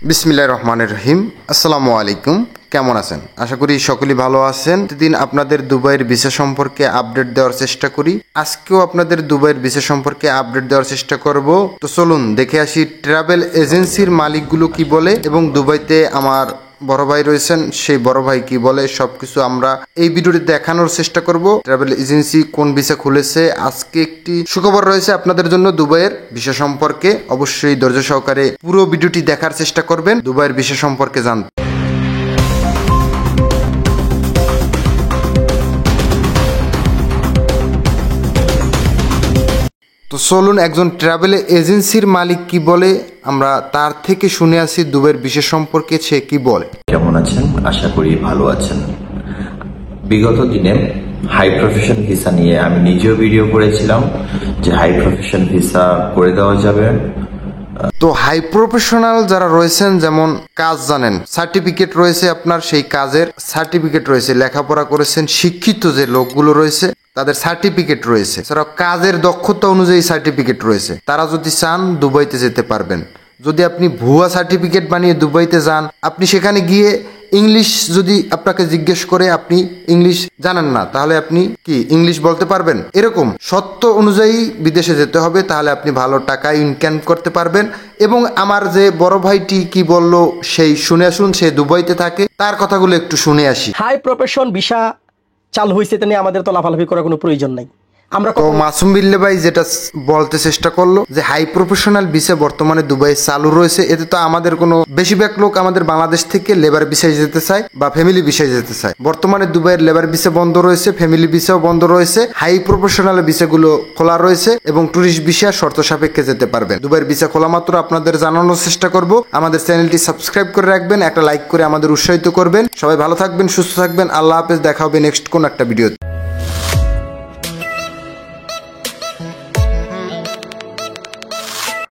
বিসমিল্লাহির রহমানির রহিম। আসসালামু আলাইকুম। কেমন আছেন? আশা করি সকলেই ভালো আছেন। প্রতিদিন আপনাদের দুবাইয়ের ভিসা সম্পর্কে আপডেট দেওয়ার চেষ্টা করি। আজকেও আপনাদের দুবাইয়ের ভিসা সম্পর্কে আপডেট দেওয়ার চেষ্টা করব। তো চলুন দেখে আসি ট্রাভেল এজেন্সির মালিকগুলো কি বলে এবং দুবাইতে আমার বড় ভাই রয়েছেন, সেই বড় ভাই কি বলে সবকিছু আমরা এই ভিডিওতে দেখানোর চেষ্টা করব। ট্রাভেল এজেন্সি কোন ভিসা খুলেছে, আজকে একটি সুখবর রয়েছে আপনাদের জন্য দুবাইয়ের ভিসা সম্পর্কে। অবশ্যই ধৈর্য সহকারে পুরো ভিডিওটি দেখার চেষ্টা করবেন দুবাইয়ের ভিসা সম্পর্কে জানতে। তো চলুন একজন ট্রাভেল এজেন্সির মালিক কি বলে আমরা তার থেকে শুনে আসি দুবাইয়ের ভিসা সম্পর্কে সে কি বলে। কেমন আছেন? আশা করি ভালো আছেন। বিগত দিনে হাই প্রফেশন ভিসা নিয়ে আমি নিজেও ভিডিও করেছিলাম যে হাই প্রফেশন ভিসা করে দেওয়া যাবে। তো হাই প্রফেশনাল যারা রয়েছেন, যেমন কাজ জানেন, সার্টিফিকেট রয়েছে আপনার, সেই কাজের সার্টিফিকেট রয়েছে, লেখাপড়া করেছেন, শিক্ষিত যে লোকগুলো রয়েছে তাদের সার্টিফিকেট রয়েছে, এছাড়াও কাজের দক্ষতা অনুযায়ী সার্টিফিকেট রয়েছে। তারা যদি চান দুবাইতে যেতে পারবেন। যদি আপনি ভুয়া সার্টিফিকেট বানিয়ে দুবাইতে যান, আপনি সেখানে গিয়ে ইংলিশ যদি আপনাকে জিজ্ঞেস করে আপনি ইংলিশ জানেন না, তাহলে আপনি কি ইংলিশ বলতে পারবেন? এরকম সত্য অনুযায়ী বিদেশে যেতে হবে, তাহলে আপনি ভালো টাকা ইনকাম করতে পারবেন। এবং আমার যে বড় ভাইটি কি বলল সেই শুনে আসুন, সে দুবাইতে থাকে, তার কথাগুলো একটু শুনে আসি। হাই প্রফেশন ভিসা চালু হয়েছে, তা নিয়ে আমাদের তো লাফালাফি করার কোনো প্রয়োজন নাই। আমরা তো মাসুম বিল্লে ভাই যেটা বলতে চেষ্টা করলো যে হাই প্রফেশনাল ভিসা বর্তমানে দুবাই চালু রয়েছে, এতে তো আমাদের কোনো বেশিরভাগ লোক আমাদের বাংলাদেশ থেকে লেবার ভিসায় যেতে চায় বা ফ্যামিলি ভিসায় যেতে চায়। বর্তমানে দুবাইয়ের লেবার ভিসা বন্ধ রয়েছে, ফ্যামিলি ভিসাও বন্ধ রয়েছে, হাই প্রফেশনাল ভিসাগুলো খোলা রয়েছে এবং টুরিস্ট ভিসা শর্ত সাপেক্ষে যেতে পারবেন। দুবাইয়ের ভিসা খোলা মাত্র আপনাদের জানানোর চেষ্টা করব। আমাদের চ্যানেলটি সাবস্ক্রাইব করে রাখবেন, একটা লাইক করে আমাদের উৎসাহিত করবেন। সবাই ভালো থাকবেন, সুস্থ থাকবেন। আল্লাহ হাফেজ। দেখা হবে নেক্সট কোন একটা ভিডিওতে।